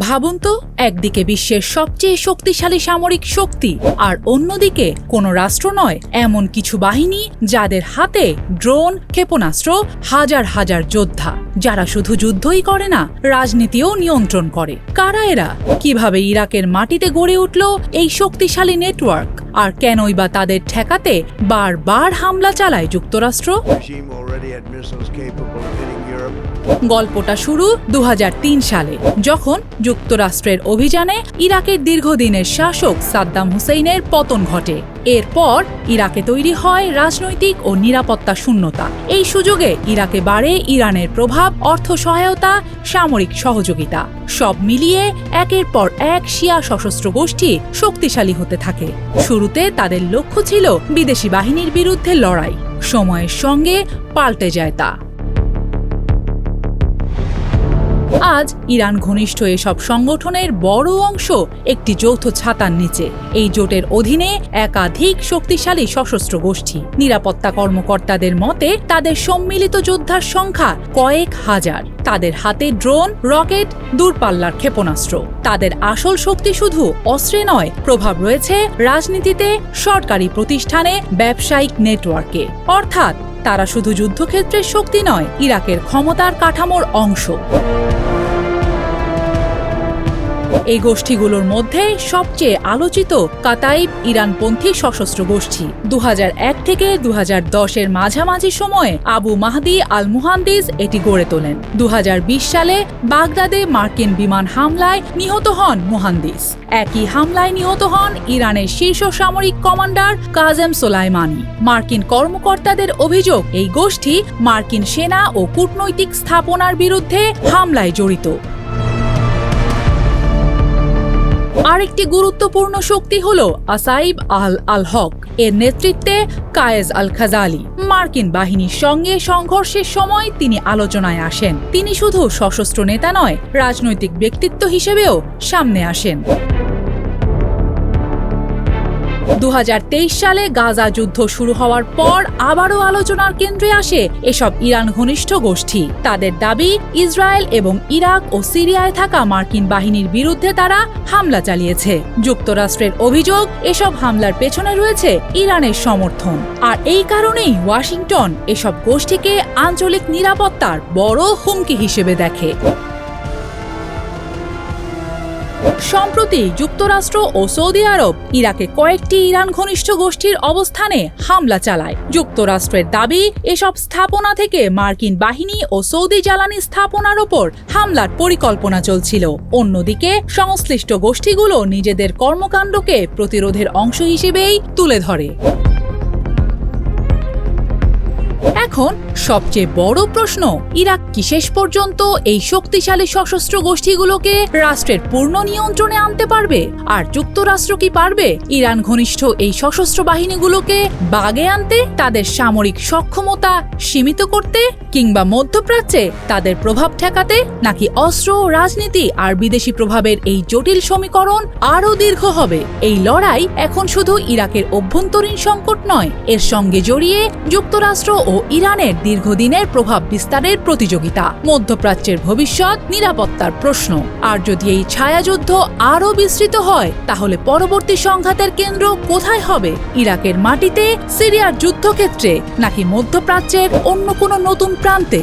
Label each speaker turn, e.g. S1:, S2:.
S1: ভাবুন তো, একদিকে বিশ্বের সবচেয়ে শক্তিশালী সামরিক শক্তি আর অন্যদিকে কোনো রাষ্ট্র নয় এমন কিছু বাহিনী যাদের হাতে ড্রোন, ক্ষেপণাস্ত্র, হাজার হাজার যোদ্ধা, যারা শুধু যুদ্ধই করে না, রাজনীতিও নিয়ন্ত্রণ করে। কারা এরা? কিভাবে ইরাকের মাটিতে গড়ে উঠল এই শক্তিশালী নেটওয়ার্ক? আর কেনই বা তাদের ঠেকাতে বারবার হামলা চালায় যুক্তরাষ্ট্র? গল্পটা শুরু 2003 সালে, যখন যুক্তরাষ্ট্রের অভিযানে ইরাকের দীর্ঘদিনের শাসক সাদ্দাম হুসেইনের পতন ঘটে। এরপর ইরাকে তৈরি হয় রাজনৈতিক ও নিরাপত্তা শূন্যতা। এই সুযোগে ইরাকে বাড়ে ইরানের প্রভাব, অর্থ সহায়তা, সামরিক সহযোগিতা। সব মিলিয়ে একের পর এক শিয়া সশস্ত্র গোষ্ঠী শক্তিশালী হতে থাকে। শুরুতে তাদের লক্ষ্য ছিল বিদেশি বাহিনীর বিরুদ্ধে লড়াই। সময়ের সঙ্গে পাল্টে যায় তা। আজ ইরান ঘনিষ্ঠ এসব সংগঠনের বড় অংশ একটি যৌথ ছাতার নিচে। এই জোটের অধীনে একাধিক শক্তিশালী সশস্ত্র গোষ্ঠী। নিরাপত্তা কর্মকর্তাদের মতে তাদের সম্মিলিত যোদ্ধার সংখ্যা কয়েক হাজার। তাদের হাতে ড্রোন, রকেট, দূরপাল্লার ক্ষেপণাস্ত্র। তাদের আসল শক্তি শুধু অস্ত্রে নয়, প্রভাব রয়েছে রাজনীতিতে, সরকারি প্রতিষ্ঠানে, ব্যবসায়িক নেটওয়ার্কে। অর্থাৎ তারা শুধু যুদ্ধক্ষেত্রের শক্তি নয়, ইরাকের ক্ষমতার কাঠামোর অংশ। এই গোষ্ঠীগুলোর মধ্যে সবচেয়ে আলোচিত কাতাইব ইরানপন্থী সশস্ত্র গোষ্ঠী। 2001 থেকে 2010-এর মাঝামাঝি সময়ে আবু মাহদি আল মুহান্দিস এটি গড়ে তোলেন। 2020 সালে বাগদাদে মার্কিন বিমান হামলায় নিহত হন মুহান্দিস। একই হামলায় নিহত হন ইরানের শীর্ষ সামরিক কমান্ডার কাজেম সোলাইমানি। মার্কিন কর্মকর্তাদের অভিযোগ, এই গোষ্ঠী মার্কিন সেনা ও কূটনৈতিক স্থাপনার বিরুদ্ধে হামলায় জড়িত। আরেকটি গুরুত্বপূর্ণ শক্তি হল আসাইব আল হক। এর নেতৃত্বে কায়েস আল খাজালি। মার্কিন বাহিনীর সঙ্গে সংঘর্ষের সময় তিনি আলোচনায় আসেন। তিনি শুধু সশস্ত্র নেতা নয়, রাজনৈতিক ব্যক্তিত্ব হিসেবেও সামনে আসেন। 2023 সালে গাজা যুদ্ধ শুরু হওয়ার পর আবারও আলোচনার কেন্দ্রে আসে এসব ইরান ঘনিষ্ঠ গোষ্ঠী। তাদের দাবি, ইসরায়েল এবং ইরাক ও সিরিয়ায় থাকা মার্কিন বাহিনীর বিরুদ্ধে তারা হামলা চালিয়েছে। যুক্তরাষ্ট্রের অভিযোগ, এসব হামলার পেছনে রয়েছে ইরানের সমর্থন। আর এই কারণেই ওয়াশিংটন এসব গোষ্ঠীকে আঞ্চলিক নিরাপত্তার বড় হুমকি হিসেবে দেখে। সম্প্রতি যুক্তরাষ্ট্র ও সৌদি আরব ইরাকে কয়েকটি ইরান ঘনিষ্ঠ গোষ্ঠীর অবস্থানে হামলা চালায়। যুক্তরাষ্ট্রের দাবি, এসব স্থাপনা থেকে মার্কিন বাহিনী ও সৌদি জ্বালানি স্থাপনার ওপর হামলার পরিকল্পনা চলছিল। অন্যদিকে সংশ্লিষ্ট গোষ্ঠীগুলো নিজেদের কর্মকাণ্ডকে প্রতিরোধের অংশ হিসেবেই তুলে ধরে। এখন সবচেয়ে বড় প্রশ্ন, ইরাক কি শেষ পর্যন্ত এই শক্তিশালী সশস্ত্র গোষ্ঠীগুলোকে রাষ্ট্রের পূর্ণ নিয়ন্ত্রণে আনতে পারবে? আর যুক্তরাষ্ট্র কি পারবে ইরান ঘনিষ্ঠ এই সশস্ত্র বাহিনীগুলোকে বাগে আনতে, তাদের সামরিক সক্ষমতা সীমিত করতে, কিংবা মধ্যপ্রাচ্যে তাদের প্রভাব ঠেকাতে? নাকি অস্ত্র, রাজনীতি আর বিদেশি প্রভাবের এই জটিল সমীকরণ আরও দীর্ঘ হবে? এই লড়াই এখন শুধু ইরাকের অভ্যন্তরীণ সংকট নয়, এর সঙ্গে জড়িয়ে যুক্তরাষ্ট্র ও ইরানের দীর্ঘদিনের প্রভাব বিস্তারের প্রতিযোগিতা, মধ্যপ্রাচ্যের ভবিষ্যৎ, নিরাপত্তার প্রশ্ন। আর যদি এই ছায়াযুদ্ধ আরও বিস্তৃত হয়, তাহলে পরবর্তী সংঘাতের কেন্দ্র কোথায় হবে? ইরাকের মাটিতে, সিরিয়ার যুদ্ধক্ষেত্রে, নাকি মধ্যপ্রাচ্যের অন্য কোনো নতুন প্রান্তে?